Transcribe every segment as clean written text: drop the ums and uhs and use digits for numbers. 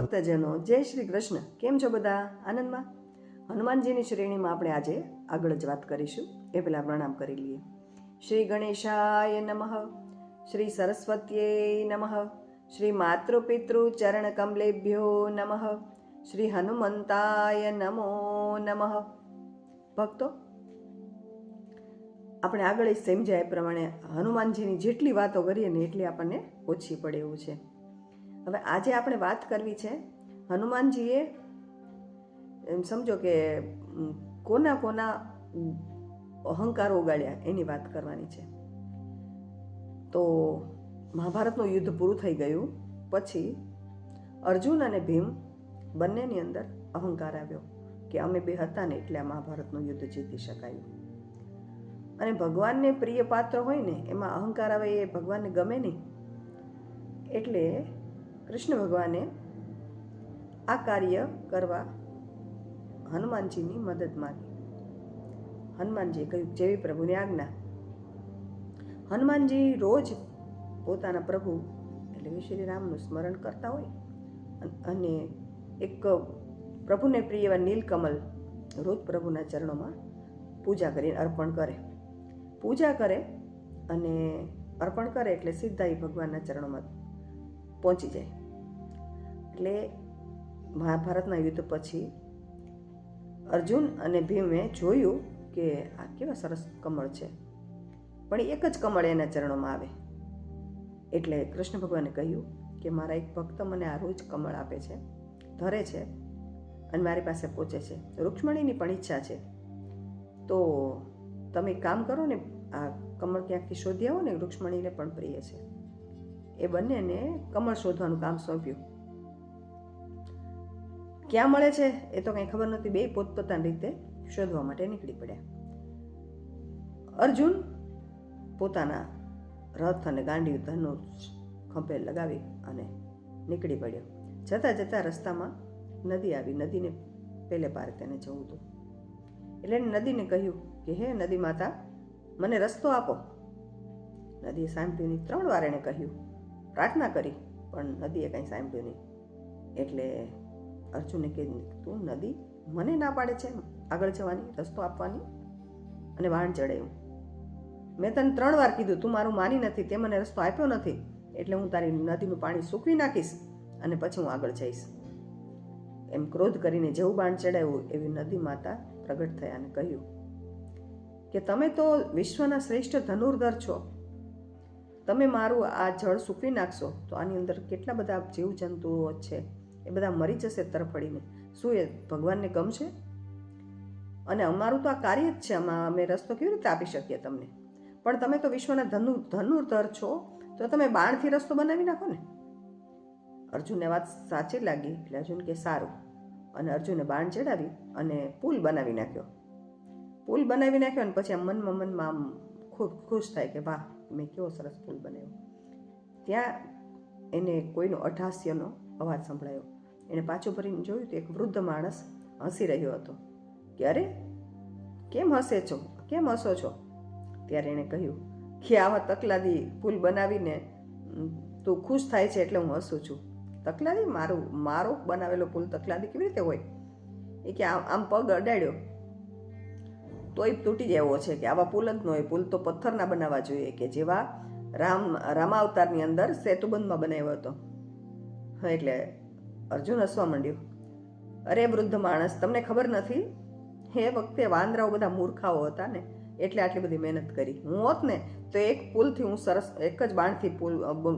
ભક્તજનો, જય શ્રી કૃષ્ણ. કેમ છો બધા? આનંદમાં? હનુમાનજીની શ્રેણીમાં આપણે આજે આગળ જ વાત કરીશું. એ પહેલાં પ્રણામ કરી લઈએ. શ્રી ગણેશાય નમઃ, શ્રી સરસ્વત્યે નમઃ, શ્રી માતૃપિતૃ ચરણ કમલેભ્યો નમઃ, શ્રી હનુમંતાય નમો નમઃ. ભક્તો, આપણે આગળ સમજાય એ પ્રમાણે હનુમાનજીની જેટલી વાતો કરીએ ને એટલી આપણને ઓછી પડે એવું છે. હવે આજે આપણે વાત કરવી છે હનુમાનજીએ એમ સમજો કે કોના કોના અહંકાર ઓગાળ્યા એની વાત કરવાની છે. તો મહાભારતનું યુદ્ધ પૂરું થઈ ગયું પછી અર્જુન અને ભીમ બંનેની અંદર અહંકાર આવ્યો કે અમે બે હતા ને એટલે આ મહાભારતનું યુદ્ધ જીતી શકાયું. અને ભગવાનને પ્રિય પાત્ર હોય ને એમાં અહંકાર આવે એ ભગવાનને ગમે નહીં. એટલે કૃષ્ણ ભગવાને આ કાર્ય કરવા હનુમાનજીની મદદ માંગી. હનુમાનજીએ કહ્યું જેવી પ્રભુની આજ્ઞા. હનુમાનજી રોજ પોતાના પ્રભુ એટલે કે શ્રી રામનું સ્મરણ કરતા હોય અને એક પ્રભુને પ્રિય એવા નીલકમલ રોજ પ્રભુના ચરણોમાં પૂજા કરીને અર્પણ કરે. પૂજા કરે અને અર્પણ કરે એટલે સીધા એ ભગવાનના ચરણોમાં પહોંચી જાય. એટલે મહાભારતના યુદ્ધ પછી અર્જુન અને ભીમે જોયું કે આ કેવા સરસ કમળ છે, પણ એક જ કમળ એના ચરણોમાં આવે. એટલે કૃષ્ણ ભગવાને કહ્યું કે મારા એક ભક્ત મને આ રોજ કમળ આપે છે, ધરે છે અને મારી પાસે પહોંચે છે. રૂક્ષ્મણીની પણ ઈચ્છા છે, તો તમે કામ કરો ને, આ કમળ ક્યાંકથી શોધી આવો ને, રૂક્ષ્મણીને પણ પ્રિય છે. એ બંનેને કમળ શોધવાનું કામ સોંપ્યું. ક્યાં મળે છે એ તો કંઈ ખબર નથી. બે પોતપોતાની રીતે શોધવા માટે નીકળી પડ્યા. અર્જુન પોતાના રથ અને ગાંડી ધનુષ ખંભે લગાવી અને નીકળી પડ્યો. જતાં જતાં રસ્તામાં નદી આવી. નદીને પેલે પારે તેને જવું હતું. એટલે નદીને કહ્યું કે હે નદી માતા, મને રસ્તો આપો. નદીએ સાંભળ્યું નહીં. 3 વાર એણે કહ્યું, પ્રાર્થના કરી, પણ નદીએ કંઈ સાંભળ્યું નહીં. એટલે અર્જુને કીધું, તું નદી મને ના પાડે છે આગળ જવાની, રસ્તો આપવાની, અને વાણ ચડાવ્યું. મેં તને 3 વાર કીધું, તું મારું માની નથી, તે મને રસ્તો આપ્યો નથી, એટલે હું તારી નદીનું પાણી સૂકવી નાખીશ અને પછી હું આગળ જઈશ. એમ ક્રોધ કરીને જેવું બાણ ચડાવ્યું એવી નદી માતા પ્રગટ થયા અને કહ્યું કે તમે તો વિશ્વના શ્રેષ્ઠ ધનુર્ધર છો, તમે મારું આ જળ સૂકવી નાખશો તો આની અંદર કેટલા બધા જીવજંતુઓ છે એ બધા મરી જશે તરફડીને. શું એ ભગવાનને ગમશે? અને અમારું તો આ કાર્ય જ છે, આમાં અમે રસ્તો કેવી રીતે આપી શકીએ તમને? પણ તમે તો વિશ્વના ધનુર્ધર છો, તો તમે બાણથી રસ્તો બનાવી નાખો ને. અર્જુનને વાત સાચી લાગી એટલે અર્જુન કે સારું. અને અર્જુને બાણ ચડાવી અને પુલ બનાવી નાખ્યો. પુલ બનાવી નાખ્યો અને પછી આમ મનમાં આમ ખૂબ ખુશ થાય કે વાહ, મેં કેવો સરસ પુલ બનાવ્યો. ત્યાં એને કોઈનો અઠાસ્યનો અવાજ સંભળાયો. એણે પાછું ફરીને જોયું તો એક વૃદ્ધ માણસ હસી રહ્યો હતો. કે અરે, કેમ હસે છો, કેમ હસો છો? ત્યારે એણે કહ્યું કે આવા તકલાદી પુલ બનાવીને તું ખુશ થાય છે એટલે હું હસું છું. તકલાદી? મારો બનાવેલો પુલ તકલાદી કેવી રીતે હોય? એ કે આમ પગ અડાડ્યો તોય તૂટી જાય છે, કે આવા પુલ જ ન હોય. પુલ તો પથ્થરના બનાવવા જોઈએ, કે જેવા રામાવતારની અંદર સેતુબંધમાં બનાવ્યો હતો. એટલે અર્જુન હસવા માંડ્યો. અરે વૃદ્ધ માણસ, તમને ખબર નથી, એ વખતે વાંદરાઓ બધા મૂર્ખાઓ હતા ને, એટલે આટલી બધી મહેનત કરી. હું હોત ને તો એક પુલથી હું સરસ એક જ બાણથી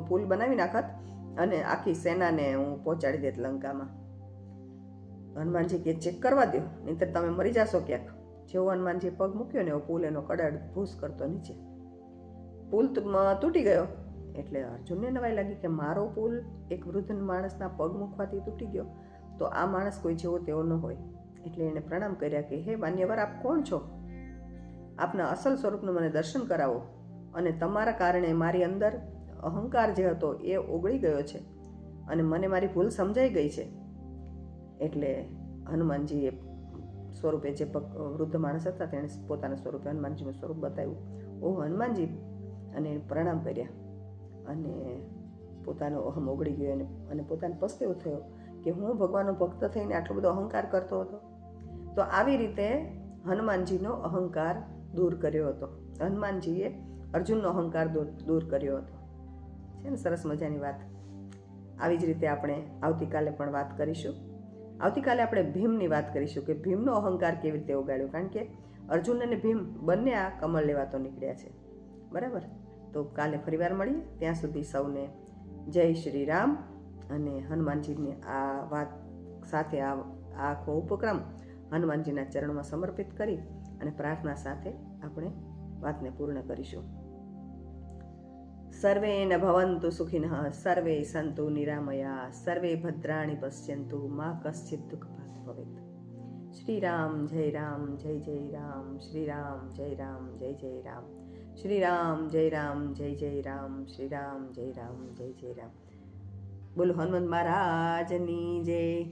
પુલ બનાવી નાખત અને આખી સેનાને હું પહોંચાડી દેત લંકામાં. હનુમાનજી કે ચેક કરવા દો, નહીંતર તમે મરી જાશો ક્યાંક. જેવો હનુમાનજી પગ મૂક્યો ને એવો પુલ એનો કડાડ ભૂસ કરતો નીચે. પુલ તૂટી ગયો. એટલે અર્જુનને નવાઈ લાગી કે મારો પુલ એક વૃદ્ધ માણસના પગ મૂકવાથી તૂટી ગયો, તો આ માણસ કોઈ જેવો તેવો ન હોય. એટલે એણે પ્રણામ કર્યા કે હે માન્યવર, આપ કોણ છો? આપના અસલ સ્વરૂપનું મને દર્શન કરાવો. અને તમારા કારણે મારી અંદર અહંકાર જે હતો એ ઓગળી ગયો છે અને મને મારી ભૂલ સમજાઈ ગઈ છે. એટલે હનુમાનજીએ સ્વરૂપે જે વૃદ્ધ માણસ હતા તેણે પોતાના સ્વરૂપે હનુમાનજીનું સ્વરૂપ બતાવ્યું. ઓ હનુમાનજી, અને પ્રણામ કર્યા અને પોતાનો અહમ ઓગળી ગયો અને પોતાને પસ્તાવો થયો કે હું ભગવાનનો ભક્ત થઈને આટલો બધો અહંકાર કરતો હતો. તો આવી રીતે હનુમાનજીનો અહંકાર દૂર કર્યો હતો. હનુમાનજીએ અર્જુનનો અહંકાર દૂર કર્યો હતો. છે ને સરસ મજાની વાત. આવી જ રીતે આપણે આવતીકાલે પણ વાત કરીશું. આવતીકાલે આપણે ભીમની વાત કરીશું કે ભીમનો અહંકાર કેવી રીતે ઉગાડ્યો. કારણ કે અર્જુન અને ભીમ બંને આ કમળ લેવા તો નીકળ્યા છે. બરાબર. તો કાલે ફરીવાર મળીએ. ત્યાં સુધી સૌને જય શ્રી રામ. અને હનુમાનજીની આ વાત સાથે આ આખો ઉપક્રમ હનુમાનજીના ચરણમાં સમર્પિત કરી અને પ્રાર્થના સાથે આપણે વાતને પૂર્ણ કરીશું. સર્વે ન ભવન્તુ સુખિનઃ, સર્વે સંતુ નિરામયા, સર્વે ભદ્રાણિ પશ્યન્તુ, મા કશ્ચિત દુઃખભાગ ભવેત. શ્રી રામ જય રામ જય જય રામ, શ્રી રામ જય રામ જય જય રામ, શ્રી રામ જય રામ જય જય રામ, શ્રી રામ જય રામ જય જય રામ. બોલો હનુમંત મહારાજની જય.